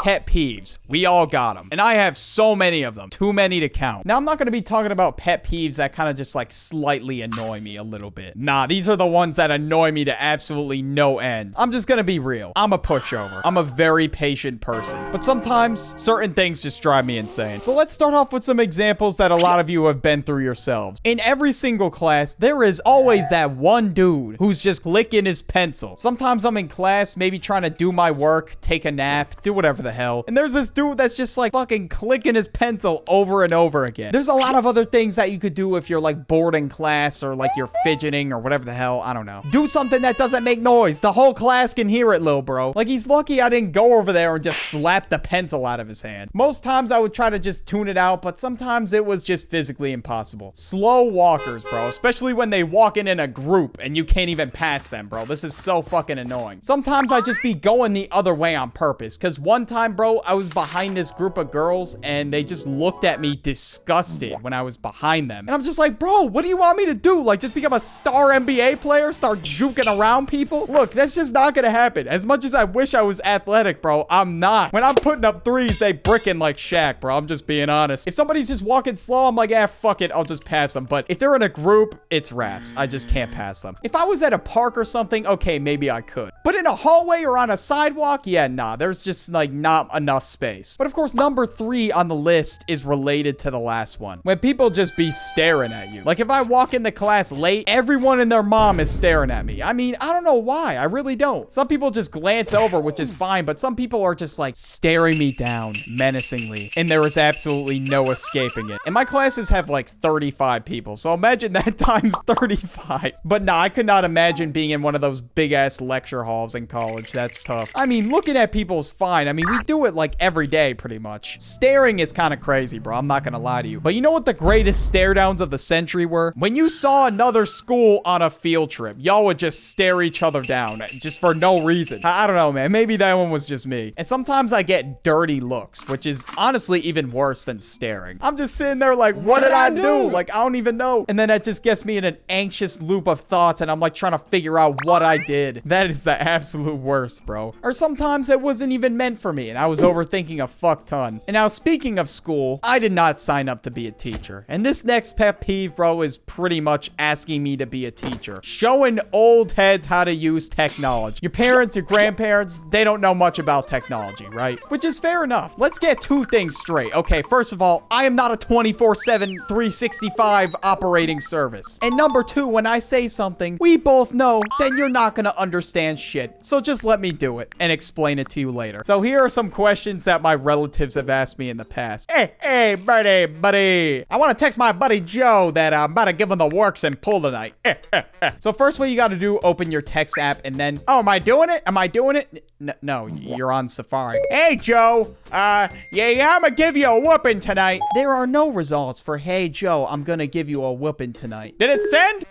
Pet peeves. We all got them. And I have so many of them. Too many to count. Now, I'm not going to be talking about pet peeves that kind of just like slightly annoy me a little bit. Nah, these are the ones that annoy me to absolutely no end. I'm just going to be real. I'm a pushover. I'm a very patient person. But sometimes certain things just drive me insane. So let's start off with some examples that a lot of you have been through yourselves. In every single class, there is always that one dude who's just licking his pencil. Sometimes I'm in class, maybe trying to do my work, take a nap, do whatever the hell. And there's this dude that's just like fucking clicking his pencil over and over again. There's a lot of other things that you could do if you're like bored in class or like you're fidgeting or whatever the hell. I don't know. Do something that doesn't make noise. The whole class can hear it, little bro. Like, he's lucky I didn't go over there and just slap the pencil out of his hand. Most times I would try to just tune it out, but sometimes it was just physically impossible. Slow walkers, bro. Especially when they walk in a group and you can't even pass them, bro. This is so fucking annoying. Sometimes I just be going the other way on purpose. Because one time, bro, I was behind this group of girls and they just looked at me disgusted when I was behind them. And I'm just like, bro, what do you want me to do? Like, just become a star NBA player? Start juking around people? Look, that's just not gonna happen. As much as I wish I was athletic, bro, I'm not. When I'm putting up threes, they bricking like Shaq, bro. I'm just being honest. If somebody's just walking slow, I'm like, fuck it, I'll just pass them. But if they're in a group, it's raps. I just can't pass them. If I was at a park or something, okay, maybe I could. But in a hallway or on a sidewalk, yeah, nah, there's just like not enough space. But of course, number 3 on the list is related to the last one. When people just be staring at you. Like, if I walk into class late, everyone and their mom is staring at me. I mean, I don't know why. I really don't. Some people just glance over, which is fine, but some people are just like staring me down menacingly, and there is absolutely no escaping it. And my classes have like 35 people, so imagine that times 35. But nah, I could not imagine being in one of those big ass lecture halls in college. That's tough. I mean, looking at people is fine. I mean, we do it like every day pretty much. Staring is kind of crazy, bro. I'm not gonna lie to you. But you know what the greatest stare downs of the century were? When you saw another school on a field trip, y'all would just stare each other down just for no reason. I don't know, man. Maybe that one was just me. And sometimes I get dirty looks, which is honestly even worse than staring. I'm just sitting there like, what did I do? Like, I don't even know. And then that just gets me in an anxious loop of thoughts, and I'm like trying to figure out what I did. That is the absolute worst, bro. Or sometimes it wasn't even meant for me, and I was overthinking a fuck ton. And now, speaking of school, I did not sign up to be a teacher. And this next pet peeve, bro, is pretty much asking me to be a teacher. Showing old heads how to use technology. Your parents, your grandparents, they don't know much about technology, right? Which is fair enough. Let's get 2 things straight. Okay, first of all, I am not a 24/7, 365 operating service. And number 2, when I say something, we both know that you're not gonna understand shit. So just let me do it and explain it to you later. So here are some questions that my relatives have asked me in the past. Hey, buddy. I want to text my buddy Joe that I'm about to give him the works and pull tonight. So first what you got to do, open your text app and then, oh, am I doing it? No, you're on Safari. Hey, Joe. Yeah, I'm gonna give you a whooping tonight. There are no results for, hey, Joe, I'm gonna give you a whooping tonight. Did it send?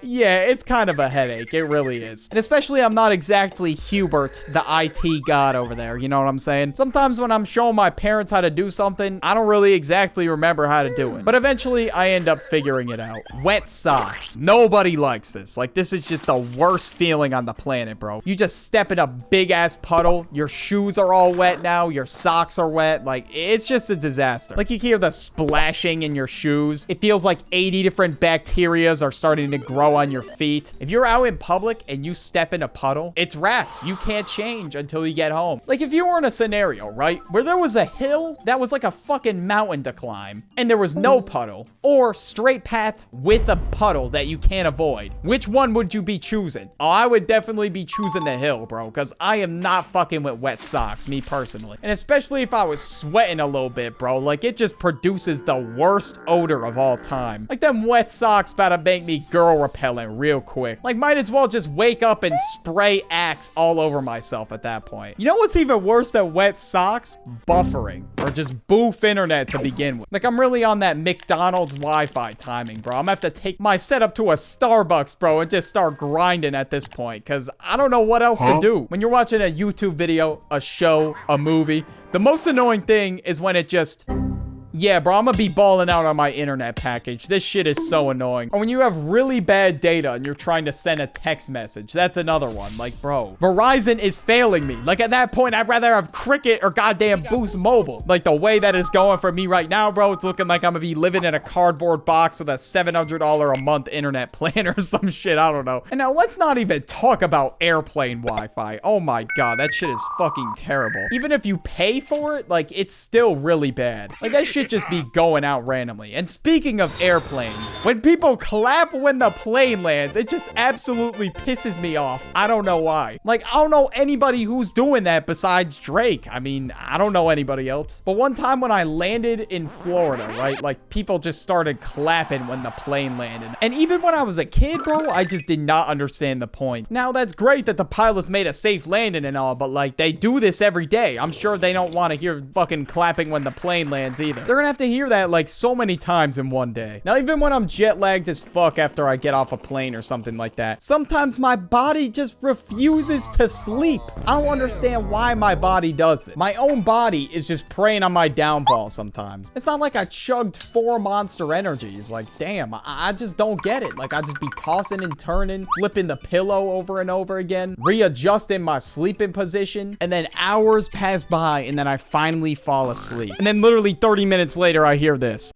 Yeah, it's kind of a headache. It really is. And especially, I'm not exactly Hubert, the IT god over there. You know what I'm saying? Sometimes when I'm showing my parents how to do something, I don't really exactly remember how to do it. But eventually, I end up figuring it out. Wet socks. Nobody likes this. Like, this is just the worst feeling on the planet, bro. You just step in a big-ass puddle. Your shoes are all wet now. Your socks are wet. Like, it's just a disaster. Like, you hear the splashing in your shoes. It feels like 80 different bacterias are starting to grow on your feet. If you're out in public and you step in a puddle, it's wraps. You can't change until you get home. Like, if you were in a scenario, right, where there was a hill that was like a fucking mountain to climb and there was no puddle, or straight path with a puddle that you can't avoid, which one would you be choosing? Oh, I would definitely be choosing the hill, bro, because I am not fucking with wet socks, me personally. And especially if I was sweating a little bit, bro, like, it just produces the worst odor of all time. Like, them wet socks about to make me girl repellent real quick. Like, might as well just wake up and spray Axe all over myself at that point. You know what's even worse than wet socks? Buffering, or just boof internet to begin with. Like, I'm really on that McDonald's Wi-Fi timing, bro. I'm gonna have to take my setup to a Starbucks, bro, and just start grinding at this point, because I don't know what else to do. When you're watching a YouTube video, a show, a movie, the most annoying thing is when it just Yeah, bro, I'm gonna be balling out on my internet package. This shit is so annoying. Or when you have really bad data and you're trying to send a text message, that's another one. Like, bro, Verizon is failing me. Like, at that point, I'd rather have Cricket or goddamn Boost Mobile. Like, the way that is going for me right now, bro, it's looking like I'm gonna be living in a cardboard box with a $700 a month internet plan or some shit. I don't know. And now let's not even talk about airplane Wi-Fi. Oh my God, that shit is fucking terrible. Even if you pay for it, like, it's still really bad. Like, that shit just be going out randomly. And speaking of airplanes, when people clap when the plane lands, it just absolutely pisses me off. I don't know why. Like, I don't know anybody who's doing that besides Drake. I mean, I don't know anybody else. But one time when I landed in Florida, right, like, people just started clapping when the plane landed. And even when I was a kid, bro, I just did not understand the point. Now, that's great that the pilots made a safe landing and all, but, like, they do this every day. I'm sure they don't want to hear fucking clapping when the plane lands either. They're gonna have to hear that, like, so many times in one day. Now, even when I'm jet lagged as fuck after I get off a plane or something like that, sometimes my body just refuses to sleep. I don't understand why my body does this. My own body is just preying on my downfall sometimes. It's not like I chugged 4 Monster Energies. Like, damn, I just don't get it. Like, I just be tossing and turning, flipping the pillow over and over again, readjusting my sleeping position, and then hours pass by, and then I finally fall asleep. And then literally 30 minutes later, I hear this.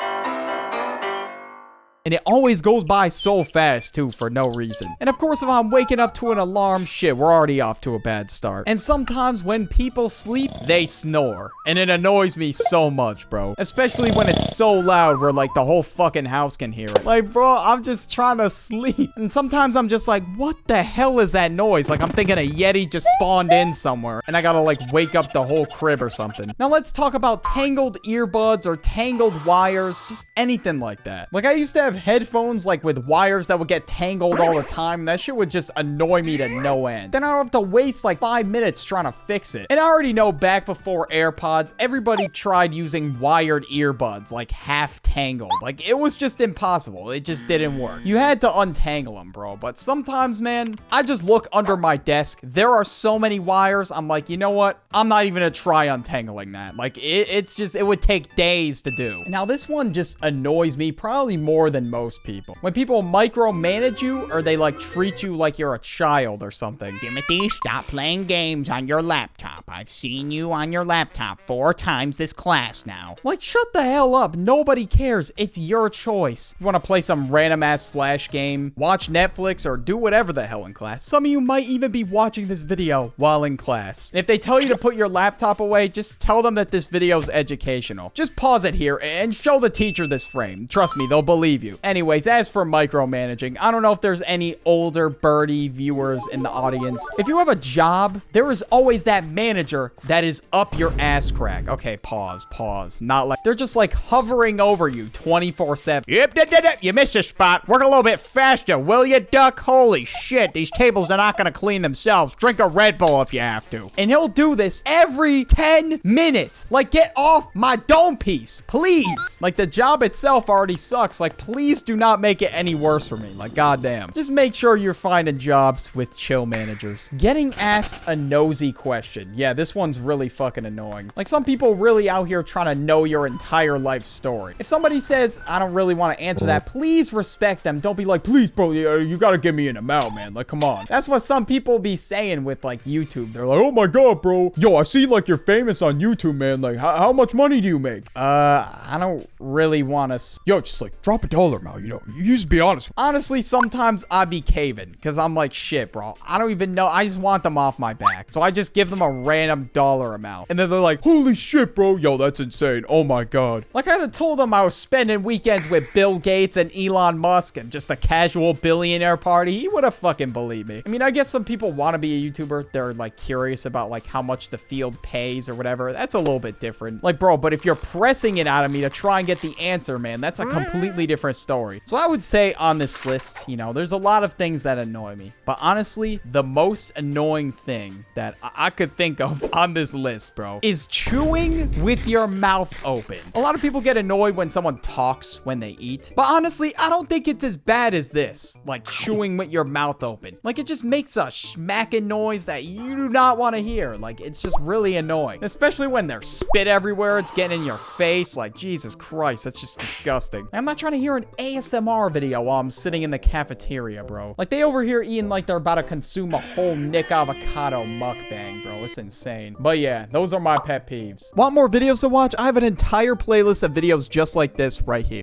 And it always goes by so fast, too, for no reason. And of course, if I'm waking up to an alarm, shit, we're already off to a bad start. And sometimes when people sleep, they snore. And it annoys me so much, bro. Especially when it's so loud where, like, the whole fucking house can hear it. Like, bro, I'm just trying to sleep. And sometimes I'm just like, what the hell is that noise? Like, I'm thinking a Yeti just spawned in somewhere. And I gotta, like, wake up the whole crib or something. Now, let's talk about tangled earbuds or tangled wires. Just anything like that. Like, I used to have headphones like with wires that would get tangled all the time. That shit would just annoy me to no end. Then I don't have to waste like 5 minutes trying to fix it. And I already know back before AirPods, everybody tried using wired earbuds, like half tangled. Like, it was just impossible. It just didn't work. You had to untangle them, bro. But sometimes, man, I just look under my desk. There are so many wires. I'm like, you know what? I'm not even gonna try untangling that. Like, it's just, it would take days to do. Now, this one just annoys me probably more than most people. When people micromanage you, or they like treat you like you're a child or something. Timothy, stop playing games on your laptop. I've seen you on your laptop 4 times this class now. Like, shut the hell up. Nobody cares. It's your choice. You want to play some random ass flash game, watch Netflix, or do whatever the hell in class. Some of you might even be watching this video while in class. And if they tell you to put your laptop away, just tell them that this video is educational. Just pause it here and show the teacher this frame. Trust me, they'll believe you. Anyways, as for micromanaging, I don't know if there's any older Burdie viewers in the audience. If you have a job, there is always that manager that is up your ass crack. Okay, pause. Not like, they're just like hovering over you 24/7. Yep, you missed a spot. Work a little bit faster, will you, duck? Holy shit, these tables are not gonna clean themselves. Drink a Red Bull if you have to. And he'll do this every 10 minutes. Like, get off my dome piece, please. Like, the job itself already sucks. Like, please do not make it any worse for me. Like, goddamn. Just make sure you're finding jobs with chill managers. Getting asked a nosy question. Yeah, this one's really fucking annoying. Like, some people really out here trying to know your entire life story. If somebody says, I don't really want to answer that, please respect them. Don't be like, please, bro, you gotta give me an amount, man. Like, come on. That's what some people be saying with, like, YouTube. They're like, oh my God, bro. Yo, I see, like, you're famous on YouTube, man. Like, how much money do you make? I don't really want to... Yo, just, like, drop $1 amount, you know. You just be honest. Honestly, sometimes I be caving because I'm like, shit, bro. I don't even know. I just want them off my back. So I just give them a random dollar amount. And then they're like, holy shit, bro. Yo, that's insane. Oh my God. Like, I had told them I was spending weekends with Bill Gates and Elon Musk and just a casual billionaire party. He would have fucking believed me. I mean, I guess some people want to be a YouTuber. They're like curious about like how much the field pays or whatever. That's a little bit different. Like, bro, but if you're pressing it out of me to try and get the answer, man, that's a completely different story. So I would say on this list, you know, there's a lot of things that annoy me. But honestly, the most annoying thing that I could think of on this list, bro, is chewing with your mouth open. A lot of people get annoyed when someone talks when they eat. But honestly, I don't think it's as bad as this. Like chewing with your mouth open. Like it just makes a smacking noise that you do not want to hear. Like it's just really annoying. Especially when there's spit everywhere. It's getting in your face. Like Jesus Christ, that's just disgusting. I'm not trying to hear an ASMR video while I'm sitting in the cafeteria, bro. Like they over here eating like they're about to consume a whole Nick avocado mukbang, bro. It's insane. But yeah, those are my pet peeves. Want more videos to watch? I have an entire playlist of videos just like this right here.